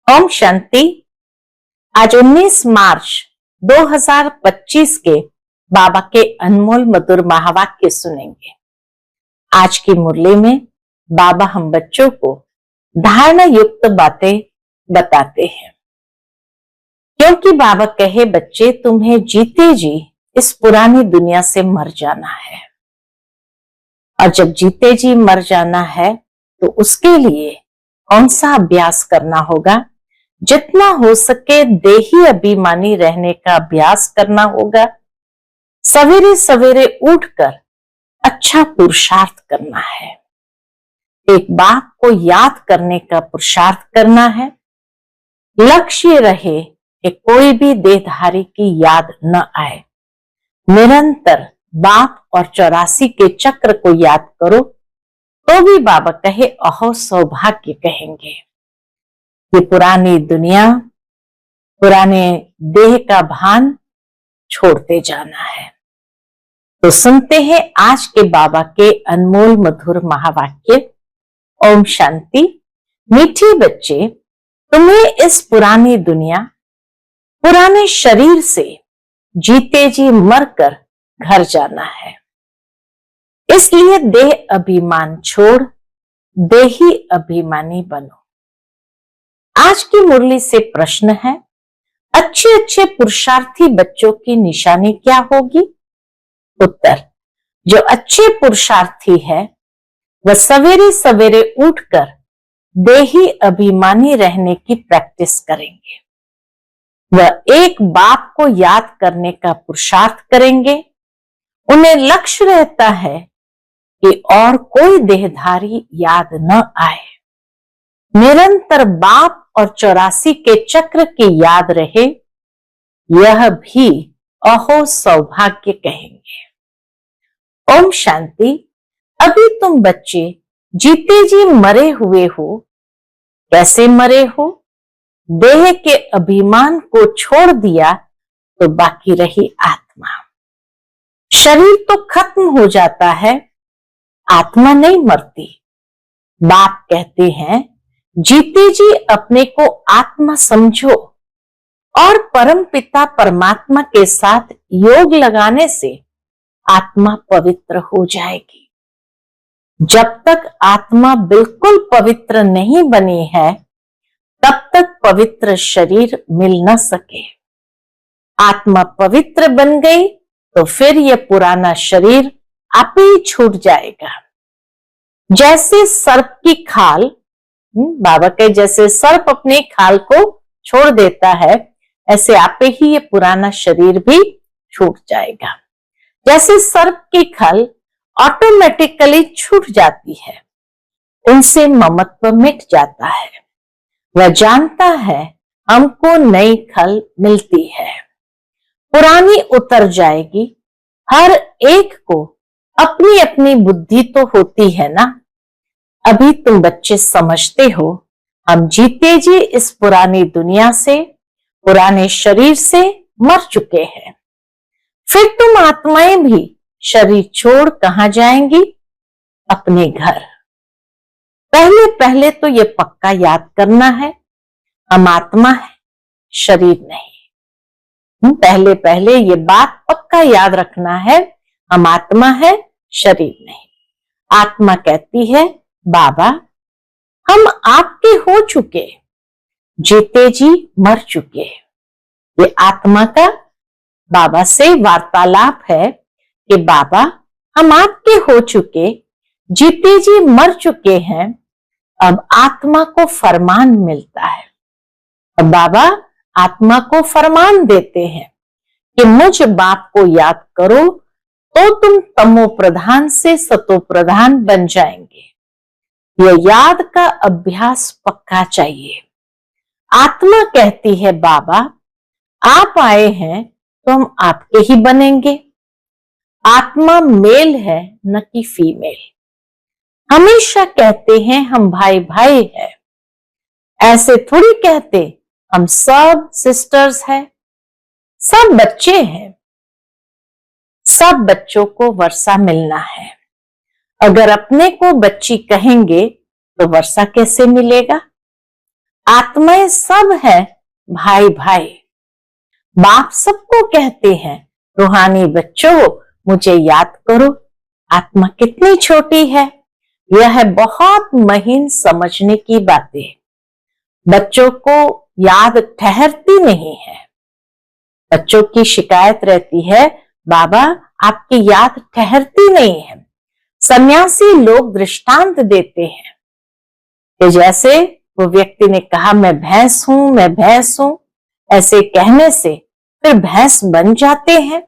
ओम शांति। आज 19 मार्च 2025 के बाबा के अनमोल मधुर महावाक्य सुनेंगे। आज की मुरली में बाबा हम बच्चों को धारणा युक्त बातें बताते हैं, क्योंकि बाबा कहे बच्चे तुम्हें जीते जी इस पुरानी दुनिया से मर जाना है, और जब जीते जी मर जाना है तो उसके लिए कौन सा अभ्यास करना होगा। जितना हो सके देही अभिमानी रहने का अभ्यास करना होगा। सवेरे सवेरे उठकर अच्छा पुरुषार्थ करना है। एक बात को याद करने का पुरुषार्थ करना है। लक्ष्य रहे कि कोई भी देहधारी की याद न आए। निरंतर बाप और 84 के चक्र को याद करो तो भी बाबा कहे अहो सौभाग्य कहेंगे। ये पुरानी दुनिया, पुराने देह का भान छोड़ते जाना है। तो सुनते हैं आज के बाबा के अनमोल मधुर महावाक्य। ओम शांति। मीठे बच्चे, तुम्हें इस पुरानी दुनिया, पुराने शरीर से जीते जी मरकर घर जाना है। इसलिए देह अभिमान छोड़ देही अभिमानी बनो। आज की मुरली से प्रश्न है, अच्छे अच्छे पुरुषार्थी बच्चों की निशानी क्या होगी। उत्तर, जो अच्छे पुरुषार्थी है वह सवेरे सवेरे उठकर देही अभिमानी रहने की प्रैक्टिस करेंगे। वह एक बाप को याद करने का पुरुषार्थ करेंगे। उन्हें लक्ष्य रहता है कि और कोई देहधारी याद न आए। निरंतर बाप और 84 के चक्र की याद रहे, यह भी अहो सौभाग्य कहेंगे। ओम शांति। अभी तुम बच्चे जीते जी मरे हुए हो। कैसे मरे हो? देह के अभिमान को छोड़ दिया तो बाकी रही आत्मा। शरीर तो खत्म हो जाता है, आत्मा नहीं मरती। बाप कहते हैं जीते जी अपने को आत्मा समझो और परम पिता परमात्मा के साथ योग लगाने से आत्मा पवित्र हो जाएगी। जब तक आत्मा बिल्कुल पवित्र नहीं बनी है तब तक पवित्र शरीर मिल न सके। आत्मा पवित्र बन गई तो फिर यह पुराना शरीर आप ही छूट जाएगा। जैसे सर्प की खाल, बाबा के जैसे सर्प अपनी खाल को छोड़ देता है, ऐसे आप ही ये पुराना शरीर भी छूट जाएगा। जैसे सर्प की खाल ऑटोमेटिकली छूट जाती है, उनसे ममत्व मिट जाता है। वह जानता है हमको नई खल मिलती है, पुरानी उतर जाएगी। हर एक को अपनी अपनी बुद्धि तो होती है ना। अभी तुम बच्चे समझते हो हम जीते जी इस पुरानी दुनिया से, पुराने शरीर से मर चुके हैं। फिर तुम आत्माएं भी शरीर छोड़ कहां जाएंगी? अपने घर। पहले पहले तो ये पक्का याद करना है, हम आत्मा है, शरीर नहीं। पहले पहले ये बात पक्का याद रखना है, हम आत्मा है, शरीर नहीं। आत्मा कहती है बाबा हम आपके हो चुके, जीते जी मर चुके। ये आत्मा का बाबा से वार्तालाप है कि बाबा हम आपके हो चुके, जीते जी मर चुके हैं। अब आत्मा को फरमान मिलता है। अब बाबा आत्मा को फरमान देते हैं कि मुझ बाप को याद करो तो तुम तमो प्रधान से सतो प्रधान बन जाएंगे। यह याद का अभ्यास पक्का चाहिए। आत्मा कहती है बाबा आप आए हैं तो हम आपके ही बनेंगे। आत्मा मेल है न कि फीमेल। हमेशा कहते हैं हम भाई भाई हैं, ऐसे थोड़ी कहते हम सब सिस्टर्स हैं, सब बच्चे हैं। सब बच्चों को वर्षा मिलना है। अगर अपने को बच्ची कहेंगे तो वर्षा कैसे मिलेगा? आत्माएं सब है भाई भाई। बाप सबको कहते हैं, रूहानी बच्चों मुझे याद करो। आत्मा कितनी छोटी है, यह है बहुत महीन समझने की बातें। बच्चों को याद ठहरती नहीं है। बच्चों की शिकायत रहती है, बाबा आपकी याद ठहरती नहीं है। सन्यासी लोग दृष्टांत देते हैं कि जैसे वो व्यक्ति ने कहा मैं भैंस हूं, मैं भैंस हूं, ऐसे कहने से फिर भैंस बन जाते हैं।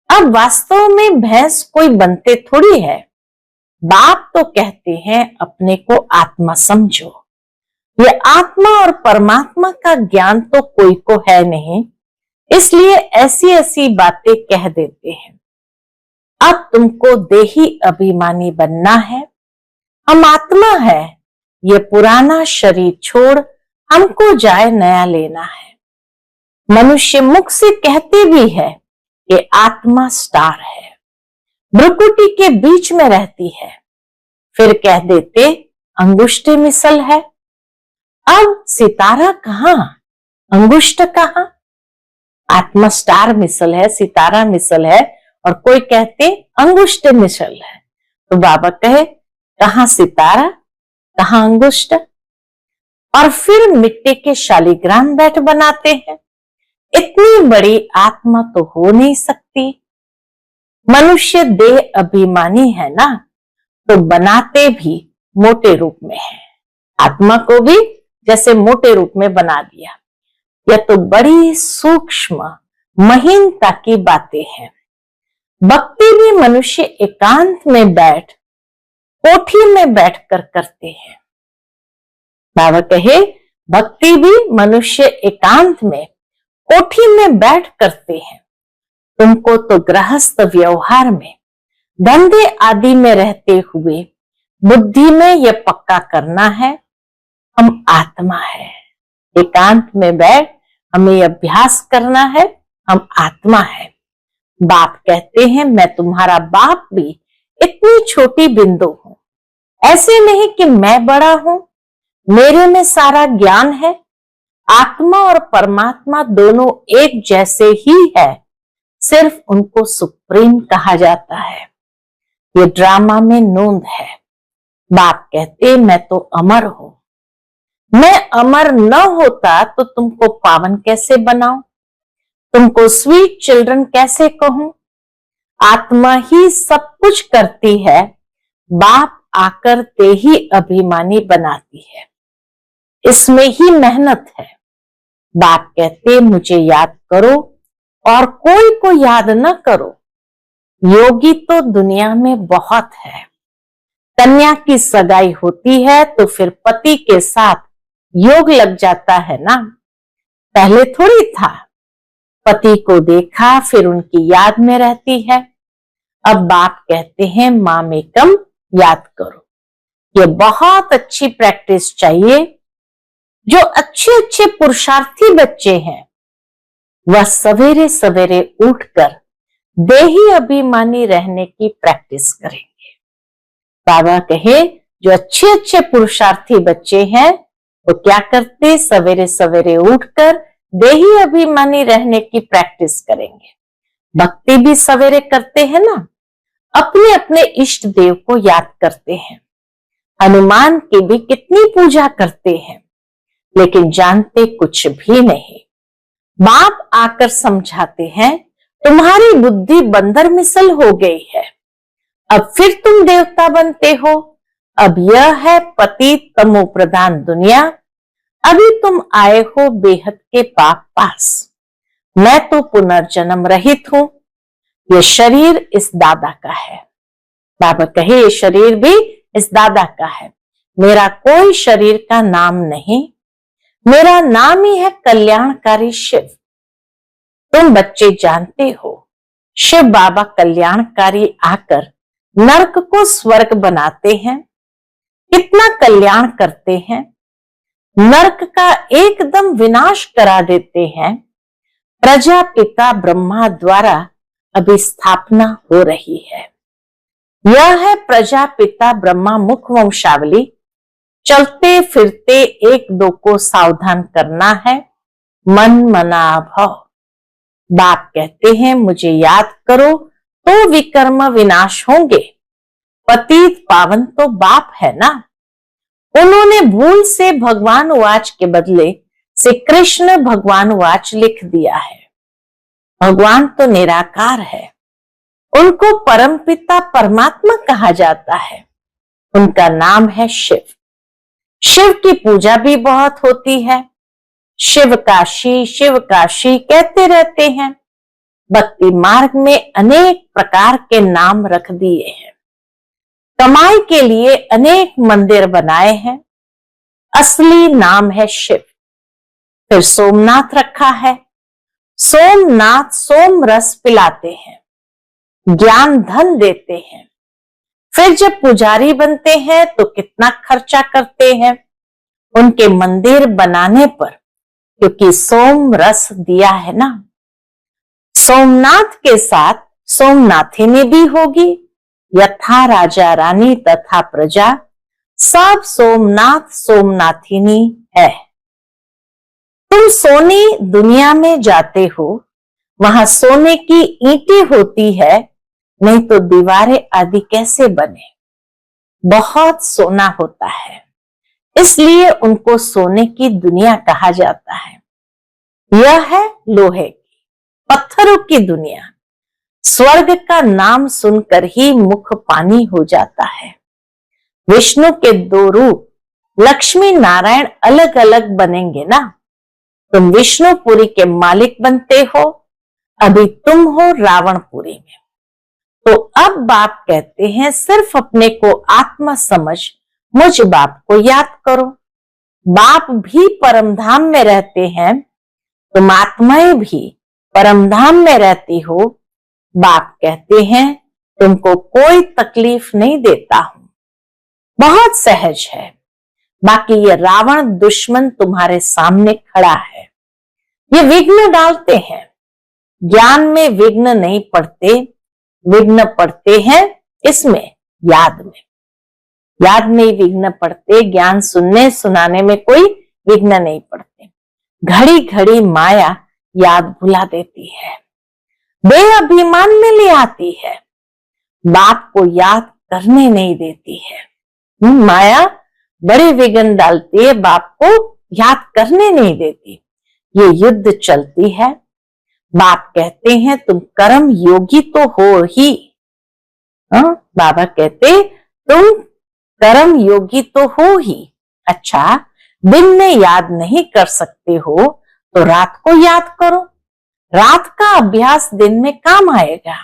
अब वास्तव में भैंस कोई बनते थोड़ी है। बाप तो कहते हैं अपने को आत्मा समझो। ये आत्मा और परमात्मा का ज्ञान तो कोई को है नहीं, इसलिए ऐसी ऐसी बातें कह देते हैं। अब तुमको देही अभिमानी बनना है। हम आत्मा है, ये पुराना शरीर छोड़ हमको जाए नया लेना है। मनुष्य मुख से कहते भी है कि आत्मा स्टार है, भ्रुकुटी के बीच में रहती है, फिर कह देते अंगुष्ठ मिसल है। अब सितारा कहां, अंगुष्ठ कहां? आत्मा स्टार मिसल है, सितारा मिसल है, और कोई कहते अंगुष्ठ मिसल है। तो बाबा कहे कहां सितारा, कहां अंगुष्ठ? और फिर मिट्टी के शालिग्राम बैट बनाते हैं। इतनी बड़ी आत्मा तो हो नहीं सकती। मनुष्य देह अभिमानी है ना, तो बनाते भी मोटे रूप में है। आत्मा को भी जैसे मोटे रूप में बना दिया। यह तो बड़ी सूक्ष्म महीनता की बातें हैं। भक्ति भी मनुष्य एकांत में बैठ, कोठी में बैठकर करते हैं। बाबा कहे भक्ति भी मनुष्य एकांत में, कोठी में बैठ करते हैं। तुमको तो गृहस्थ व्यवहार में, धंधे आदि में रहते हुए बुद्धि में यह पक्का करना है, हम आत्मा है। एकांत में बैठ हमें अभ्यास करना है, हम आत्मा है। बाप कहते हैं मैं तुम्हारा बाप भी इतनी छोटी बिंदु हूं। ऐसे नहीं कि मैं बड़ा हूं, मेरे में सारा ज्ञान है। आत्मा और परमात्मा दोनों एक जैसे ही है, सिर्फ उनको सुप्रीम कहा जाता है। ये ड्रामा में नोंद है। बाप कहते मैं तो अमर हूं। मैं अमर न होता तो तुमको पावन कैसे बनाऊं, तुमको स्वीट चिल्ड्रन कैसे कहूं? आत्मा ही सब कुछ करती है, बाप आकर देही अभिमानी बनाती है। इसमें ही मेहनत है। बाप कहते मुझे याद करो और कोई को याद न करो। योगी तो दुनिया में बहुत है। कन्या की सगाई होती है तो फिर पति के साथ योग लग जाता है ना। पहले थोड़ी था, पति को देखा फिर उनकी याद में रहती है। अब बाप कहते हैं माम एकम याद करो। ये बहुत अच्छी प्रैक्टिस चाहिए। जो अच्छे अच्छे पुरुषार्थी बच्चे हैं वह सवेरे सवेरे उठकर देही अभिमानी रहने की प्रैक्टिस करेंगे। बाबा कहे जो अच्छे अच्छे पुरुषार्थी बच्चे हैं वो क्या करते, सवेरे सवेरे उठकर देही अभिमानी रहने की प्रैक्टिस करेंगे। भक्ति भी सवेरे करते हैं ना, अपने अपने इष्ट देव को याद करते हैं। हनुमान की भी कितनी पूजा करते हैं, लेकिन जानते कुछ भी नहीं। बाप आकर समझाते हैं तुम्हारी बुद्धि बंदर मिसल हो गई है, अब फिर तुम देवता बनते हो। अब यह है पतित तमो प्रधान दुनिया, अभी तुम आए हो बेहद के पाप पास। मैं तो पुनर्जन्म रहित हूं। ये शरीर इस दादा का है। बाबा कहे ये शरीर भी इस दादा का है। मेरा कोई शरीर का नाम नहीं, मेरा नाम ही है कल्याणकारी शिव। तुम बच्चे जानते हो शिव बाबा कल्याणकारी आकर नरक को स्वर्ग बनाते हैं, कितना कल्याण करते हैं। नरक का एकदम विनाश करा देते हैं। प्रजापिता ब्रह्मा द्वारा अभी स्थापना हो रही है। यह है प्रजापिता ब्रह्मा मुख वंशावली। चलते फिरते एक दो को सावधान करना है, मन मना भव। बाप कहते हैं मुझे याद करो तो विकर्म विनाश होंगे। पतित पावन तो बाप है ना। उन्होंने भूल से भगवान वाच के बदले से कृष्ण भगवान वाच लिख दिया है। भगवान तो निराकार है, उनको परमपिता परमात्मा कहा जाता है। उनका नाम है शिव। शिव की पूजा भी बहुत होती है। शिव काशी कहते रहते हैं। भक्ति मार्ग में अनेक प्रकार के नाम रख दिए हैं। कमाई के लिए अनेक मंदिर बनाए हैं। असली नाम है शिव। फिर सोमनाथ रखा है। सोमनाथ सोम रस पिलाते हैं, ज्ञान धन देते हैं। फिर जब पुजारी बनते हैं तो कितना खर्चा करते हैं उनके मंदिर बनाने पर, क्योंकि सोम रस दिया है ना। सोमनाथ के साथ सोमनाथिनी भी होगी। यथा राजा रानी तथा प्रजा, सब सोमनाथ सोमनाथिनी है। तुम सोनी दुनिया में जाते हो, वहां सोने की ईंटें होती है, नहीं तो दीवारें आदि कैसे बने। बहुत सोना होता है, इसलिए उनको सोने की दुनिया कहा जाता है। यह है लोहे की, पत्थरों की दुनिया। स्वर्ग का नाम सुनकर ही मुख पानी हो जाता है। विष्णु के दो रूप लक्ष्मी नारायण अलग अलग बनेंगे ना। तुम विष्णुपुरी के मालिक बनते हो, अभी तुम हो रावणपुरी में। तो अब बाप कहते हैं सिर्फ अपने को आत्मा समझ मुझ बाप को याद करो। बाप भी परमधाम में रहते हैं, तुम आत्माएं भी परमधाम में रहती हो। बाप कहते हैं तुमको कोई तकलीफ नहीं देता हूं, बहुत सहज है। बाकी ये रावण दुश्मन तुम्हारे सामने खड़ा है, ये विघ्न डालते हैं। ज्ञान में विघ्न नहीं पड़ते, विघ्न पड़ते हैं इसमें याद में। याद में विघ्न पड़ते, ज्ञान सुनने सुनाने में कोई विघ्न नहीं पड़ते। घड़ी घड़ी माया याद भुला देती है, बेअभिमान में ले आती है, बाप को याद करने नहीं देती है। माया बड़े विघ्न डालती है, बाप को याद करने नहीं देती। ये युद्ध चलती है। बाप कहते हैं तुम कर्म योगी तो हो ही। बाबा कहते तुम कर्म योगी तो हो ही। अच्छा, दिन में याद नहीं कर सकते हो तो रात को याद करो। रात का अभ्यास दिन में काम आएगा।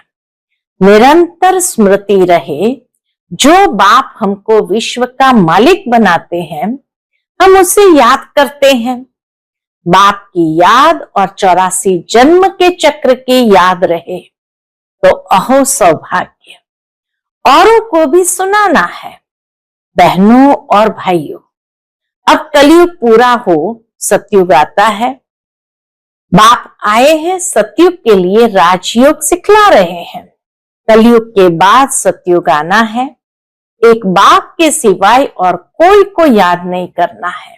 निरंतर स्मृति रहे। जो बाप हमको विश्व का मालिक बनाते हैं, हम उसे याद करते हैं। बाप की याद और 84 जन्म के चक्र की याद रहे तो अहो सौभाग्य। औरों को भी सुनाना है। बहनों और भाइयों, अब कलयुग पूरा हो, सतयुग आता है। बाप आए हैं सतयुग के लिए, राजयोग सिखला रहे हैं। कलयुग के बाद सतयुग आना है। एक बाप के सिवाय और कोई को याद नहीं करना है।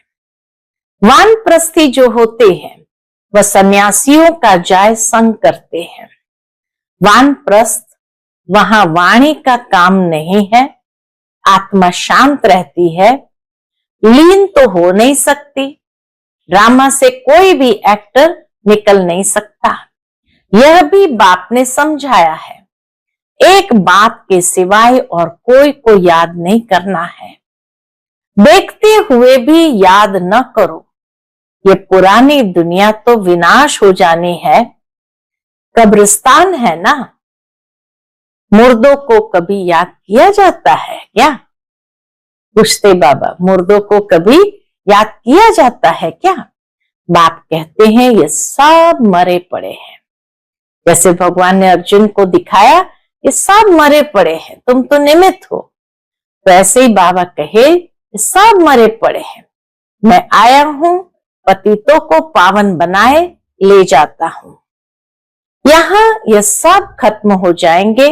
वानप्रस्थी जो होते हैं वह सन्यासियों का जाय संग करते हैं। वानप्रस्थ, वहां वाणी का काम नहीं है, आत्मा शांत रहती है, लीन तो हो नहीं सकती। ड्रामा से कोई भी एक्टर निकल नहीं सकता। यह भी बाप ने समझाया है। एक बाप के सिवाय और कोई को याद नहीं करना है। देखते हुए भी याद न करो। ये पुरानी दुनिया तो विनाश हो जानी है, कब्रिस्तान है ना। मुर्दों को कभी याद किया जाता है क्या? पूछते बाबा, मुर्दों को कभी याद किया जाता है क्या? बाप कहते हैं ये सब मरे पड़े हैं। जैसे भगवान ने अर्जुन को दिखाया, ये सब मरे पड़े हैं, तुम तो निमित्त हो। तो ऐसे ही बाबा कहे ये सब मरे पड़े हैं, मैं आया हूं पतितों को पावन बनाए ले जाता हूं। यहां ये सब खत्म हो जाएंगे।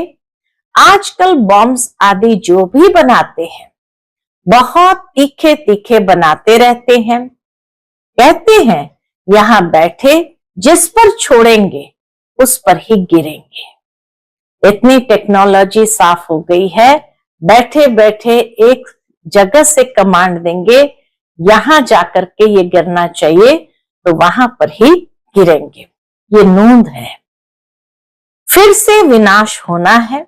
आजकल बॉम्ब्स आदि जो भी बनाते हैं बहुत तीखे तीखे बनाते रहते हैं। कहते हैं यहां बैठे जिस पर छोड़ेंगे उस पर ही गिरेंगे। इतनी टेक्नोलॉजी साफ हो गई है, बैठे बैठे एक जगह से कमांड देंगे यहां जाकर के ये गिरना चाहिए तो वहां पर ही गिरेंगे। ये नूंद है। फिर से विनाश होना है।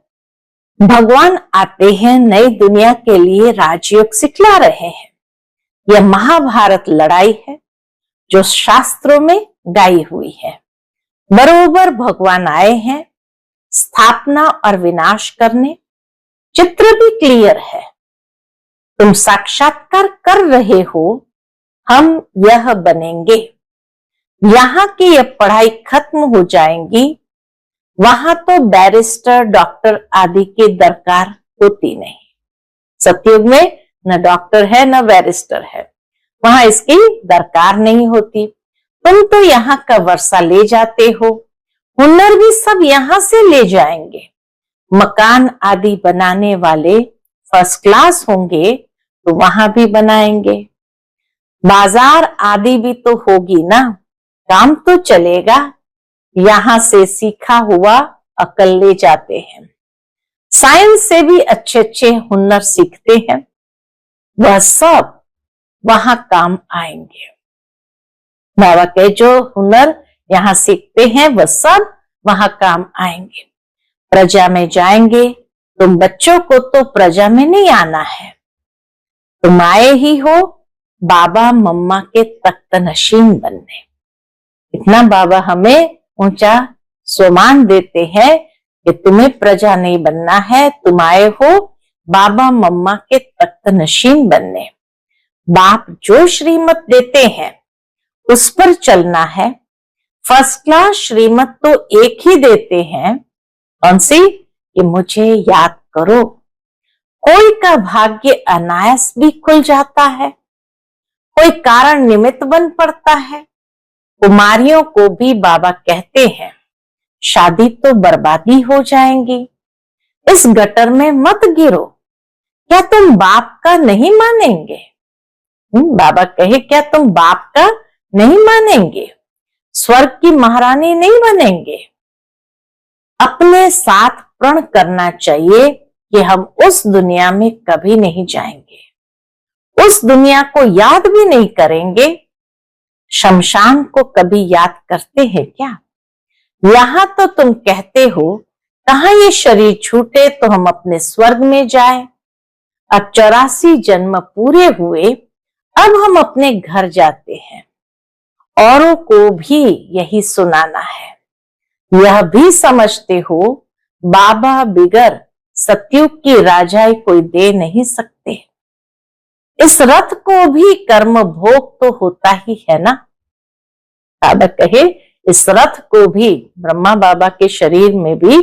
भगवान आते हैं, नई दुनिया के लिए राजयोग सिखला रहे हैं। यह महाभारत लड़ाई है जो शास्त्रों में गाई हुई है। बरोबर भगवान आए हैं स्थापना और विनाश करने। चित्र भी क्लियर है। तुम साक्षात्कार कर रहे हो, हम यह बनेंगे। यहां की यह पढ़ाई खत्म हो जाएंगी, वहां तो बैरिस्टर डॉक्टर आदि की दरकार होती नहीं। सतयुग में न डॉक्टर है न बैरिस्टर है, वहां इसकी दरकार नहीं होती। तुम तो यहाँ का वर्षा ले जाते हो, हुनर भी सब यहां से ले जाएंगे। मकान आदि बनाने वाले फर्स्ट क्लास होंगे तो वहां भी बनाएंगे। बाजार आदि भी तो होगी ना, काम तो चलेगा। यहां से सीखा हुआ अकल ले जाते हैं। साइंस से भी अच्छे अच्छे हुनर सीखते हैं, वह सब वहां काम आएंगे। बाबा के जो हुनर यहां सीखते हैं वह सब वहां काम आएंगे। प्रजा में जाएंगे। तुम बच्चों को तो प्रजा में नहीं आना है, तुम आए ही हो बाबा मम्मा के तख्त नशीन बनने। इतना बाबा हमें ऊंचा सम्मान देते हैं कि तुम्हें प्रजा नहीं बनना है, तुम आए हो बाबा मम्मा के तख्त नशीन बनने। बाप जो श्रीमत देते हैं उस पर चलना है। फर्स्ट क्लास श्रीमत तो एक ही देते हैं, कौन सी? कि मुझे याद करो। कोई का भाग्य अनायास भी खुल जाता है, कोई कारण निमित्त बन पड़ता है। कुमारियों को भी बाबा कहते हैं शादी तो बर्बादी हो जाएंगी, इस गटर में मत गिरो। क्या तुम बाप का नहीं मानेंगे? बाबा कहे क्या तुम बाप का नहीं मानेंगे? स्वर्ग की महारानी नहीं बनेंगे? अपने साथ प्रण करना चाहिए कि हम उस दुनिया में कभी नहीं जाएंगे, उस दुनिया को याद भी नहीं करेंगे। शमशान को कभी याद करते हैं क्या? यहां तो तुम कहते हो कहां ये शरीर छूटे तो हम अपने स्वर्ग में जाए। अब 84 जन्म पूरे हुए, अब हम अपने घर जाते हैं। औरों को भी यही सुनाना है। यह भी समझते हो बाबा बिगर सतयुग की राजाई कोई दे नहीं सकते। इस रथ को भी कर्म भोग तो होता ही है ना। बाबा कहे इस रथ को भी, ब्रह्मा बाबा के शरीर में भी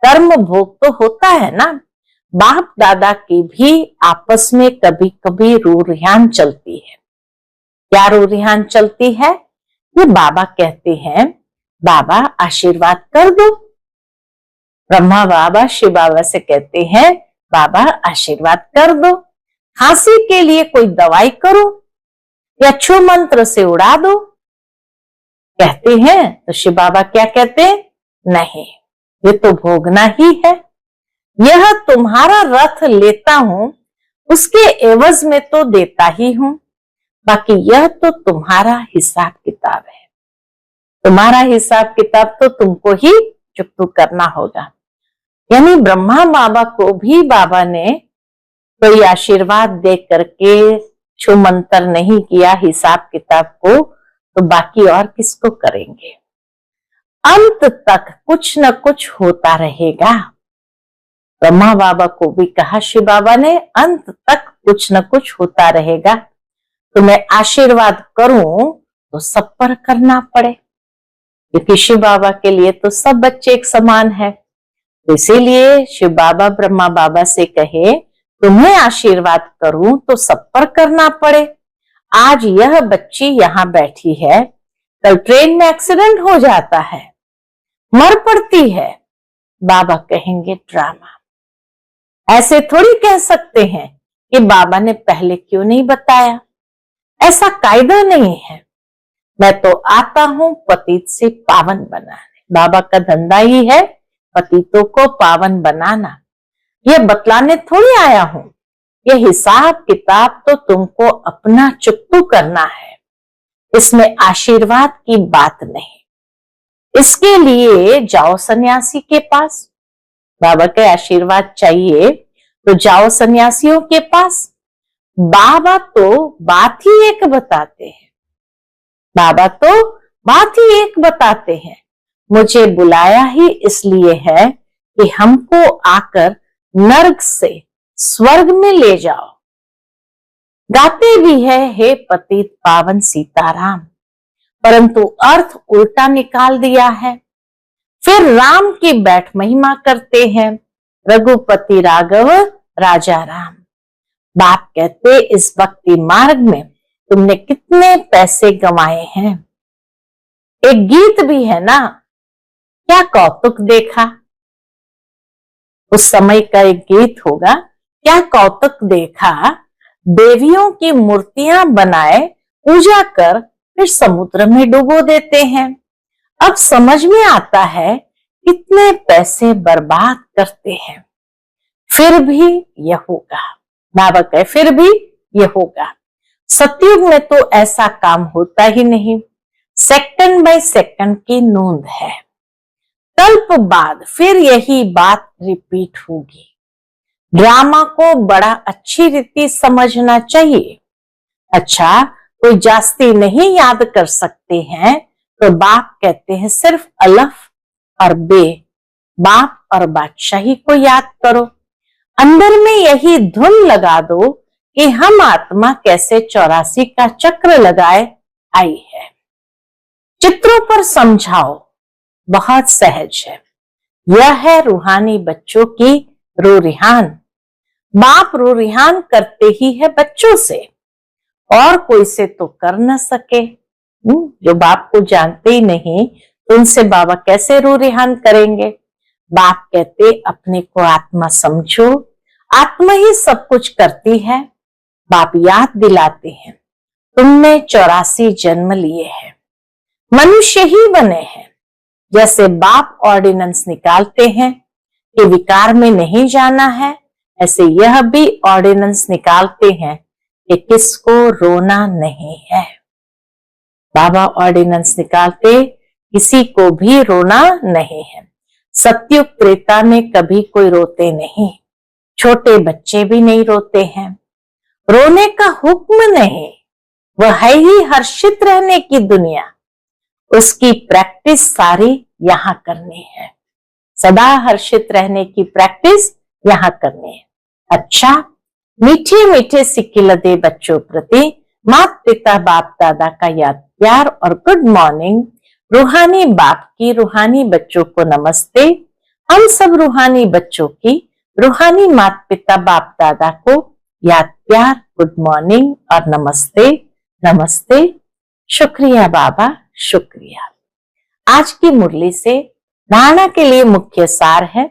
कर्म भोग तो होता है ना। बाप दादा की भी आपस में कभी कभी रूरियान चलती है। क्या रूरियान चलती है? ये बाबा कहते हैं बाबा आशीर्वाद कर दो। ब्रह्मा बाबा शिव बाबा से कहते हैं बाबा आशीर्वाद कर दो। खांसी के लिए कोई दवाई करो या छू मंत्र से उड़ा दो। कहते हैं तो शिव बाबा क्या कहते हैं? नहीं, ये तो भोगना ही है। यह तुम्हारा रथ लेता हूं, उसके एवज में तो देता ही हूं, बाकी यह तो तुम्हारा हिसाब किताब है। तुम्हारा हिसाब किताब तो तुमको ही चुकता करना होगा। यानी ब्रह्मा बाबा को भी बाबा ने कोई आशीर्वाद दे करके छू मंत्र नहीं किया हिसाब किताब को, तो बाकी और किसको करेंगे? अंत तक कुछ न कुछ होता रहेगा। ब्रह्मा बाबा को भी कहा शिव बाबा ने अंत तक कुछ न कुछ होता रहेगा। तो मैं आशीर्वाद करूं तो सब पर करना पड़े, क्योंकि शिव बाबा के लिए तो सब बच्चे एक समान है। तो इसीलिए शिव बाबा ब्रह्मा बाबा से कहे तुम्हें आशीर्वाद करूं तो सब पर करना पड़े। आज यह बच्ची यहां बैठी है, कल ट्रेन में एक्सीडेंट हो जाता है, मर पड़ती है, बाबा कहेंगे ड्रामा। ऐसे थोड़ी कह सकते हैं कि बाबा ने पहले क्यों नहीं बताया। ऐसा कायदा नहीं है। मैं तो आता हूं पतित से पावन बनाने। बाबा का धंधा ही है पतितों को पावन बनाना। ये बतलाने थोड़ी आया हूं। ये हिसाब किताब तो तुमको अपना चुकतू करना है। इसमें आशीर्वाद की बात नहीं। इसके लिए जाओ सन्यासी के पास। बाबा के आशीर्वाद चाहिए तो जाओ सन्यासियों के पास। बाबा तो बात ही एक बताते हैं। बाबा तो बात ही एक बताते हैं। मुझे बुलाया ही इसलिए है कि हमको आकर नर्क से स्वर्ग में ले जाओ। गाते भी है हे पतित पावन सीताराम, परंतु अर्थ उल्टा निकाल दिया है। फिर राम की बैठ महिमा करते हैं, रघुपति राघव राजा राम। बाप कहते इस भक्ति मार्ग में तुमने कितने पैसे गंवाए हैं। एक गीत भी है ना, क्या कौतुक देखा। उस समय का एक गीत होगा, क्या कौतुक देखा, देवियों की मूर्तियां बनाए पूजा कर फिर समुद्र में डुबो देते हैं। अब समझ में आता है कितने पैसे बर्बाद करते हैं। फिर भी यह होगा। बाबा कहे फिर भी यह होगा। सतयुग में तो ऐसा काम होता ही नहीं। सेकंड बाय सेकंड की नोंद है। कल्प बाद फिर यही बात रिपीट होगी। ड्रामा को बड़ा अच्छी रीति समझना चाहिए। अच्छा, कोई जास्ती नहीं याद कर सकते हैं तो बाप कहते हैं सिर्फ अलफ और बे, बाप और बादशाही को याद करो। अंदर में यही धुन लगा दो कि हम आत्मा कैसे 84 का चक्र लगाए आई है। चित्रों पर समझाओ, बहुत सहज है। यह है रूहानी बच्चों की रूरिहान। बाप रूरिहान करते ही है बच्चों से, और कोई से तो कर न सके। जो बाप को जानते ही नहीं उनसे बाबा कैसे रूरिहान करेंगे। बाप कहते अपने को आत्मा समझो, आत्मा ही सब कुछ करती है। बाप याद दिलाते हैं तुमने 84 जन्म लिए हैं, मनुष्य ही बने हैं। जैसे बाप ऑर्डिनेंस निकालते हैं कि विकार में नहीं जाना है, ऐसे यह भी ऑर्डिनेंस निकालते हैं कि किसको रोना नहीं है। बाबा ऑर्डिनेंस निकालते किसी को भी रोना नहीं है। सत्युग त्रेता में कभी कोई रोते नहीं, छोटे बच्चे भी नहीं रोते हैं। रोने का हुक्म नहीं, वह है ही हर्षित रहने की दुनिया। उसकी प्रैक्टिस सारी यहां करनी है। सदा हर्षित रहने की प्रैक्टिस यहां करनी है। अच्छा, मीठे मीठे सिक्किलदे बच्चों प्रति माता पिता बाप दादा का याद प्यार और गुड मॉर्निंग। रूहानी बाप की रूहानी बच्चों को नमस्ते। हम सब रूहानी बच्चों की रूहानी माता पिता बाप दादा को याद प्यार गुड मॉर्निंग और नमस्ते नमस्ते। शुक्रिया बाबा, शुक्रिया। आज की मुरली से धारणा के लिए मुख्य सार है।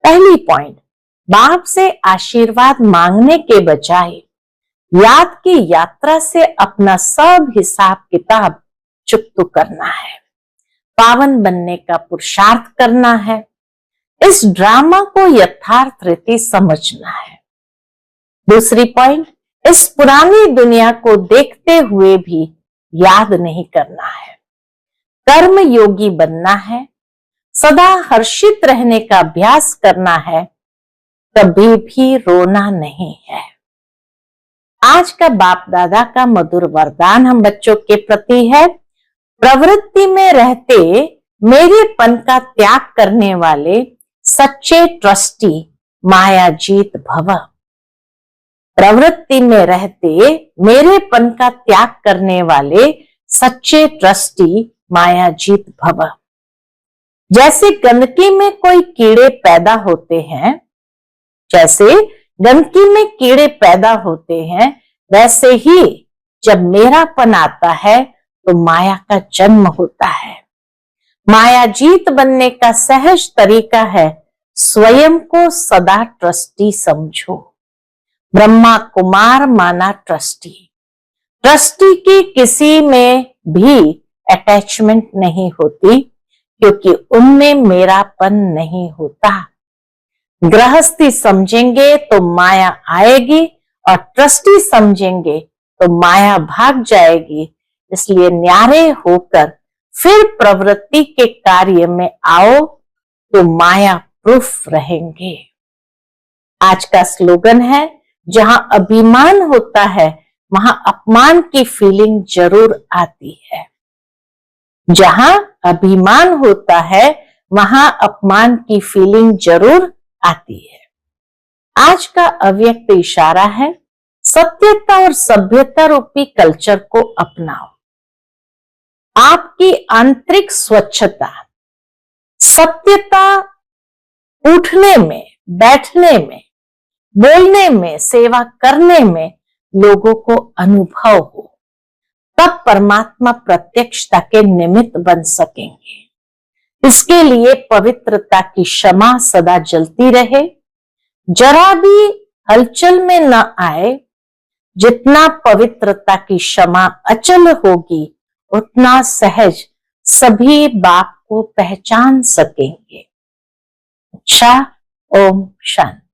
पहली पॉइंट, बाप से आशीर्वाद मांगने के बजाय याद की यात्रा से अपना सब हिसाब किताब चुकतू करना है, पावन बनने का पुरुषार्थ करना है। इस ड्रामा को यथार्थ रीति समझना है। दूसरी पॉइंट, इस पुरानी दुनिया को देखते हुए भी याद नहीं करना है। कर्म योगी बनना है, सदा हर्षित रहने का अभ्यास करना है, कभी भी रोना नहीं है। आज का बाप दादा का मधुर वरदान हम बच्चों के प्रति है, प्रवृत्ति में रहते मेरेपन का त्याग करने वाले सच्चे ट्रस्टी मायाजीत भव। प्रवृत्ति में रहते मेरेपन का त्याग करने वाले सच्चे ट्रस्टी मायाजीत भव। जैसे गंदगी में कोई कीड़े पैदा होते हैं, जैसे गंदगी में कीड़े पैदा होते हैं, वैसे ही जब मेरापन आता है तो माया का जन्म होता है। मायाजीत बनने का सहज तरीका है स्वयं को सदा ट्रस्टी समझो। ब्रह्मा कुमार माना ट्रस्टी। ट्रस्टी की किसी में भी अटैचमेंट नहीं होती, क्योंकि उनमें मेरापन नहीं होता। गृहस्थी समझेंगे तो माया आएगी और ट्रस्टी समझेंगे तो माया भाग जाएगी। इसलिए न्यारे होकर फिर प्रवृत्ति के कार्य में आओ तो माया प्रूफ रहेंगे। आज का स्लोगन है, जहां अभिमान होता है वहां अपमान की फीलिंग जरूर आती है। जहां अभिमान होता है वहां अपमान की फीलिंग जरूर आती है। आज का अव्यक्त इशारा है, सत्यता और सभ्यता रूपी कल्चर को अपनाओ। आपकी आंतरिक स्वच्छता, सत्यता उठने में, बैठने में, बोलने में, सेवा करने में लोगों को अनुभव हो, तब परमात्मा प्रत्यक्षता के निमित्त बन सकेंगे। इसके लिए पवित्रता की क्षमा सदा जलती रहे, जरा भी हलचल में न आए। जितना पवित्रता की क्षमा अचल होगी उतना सहज सभी बाप को पहचान सकेंगे। अच्छा, ओम शांति।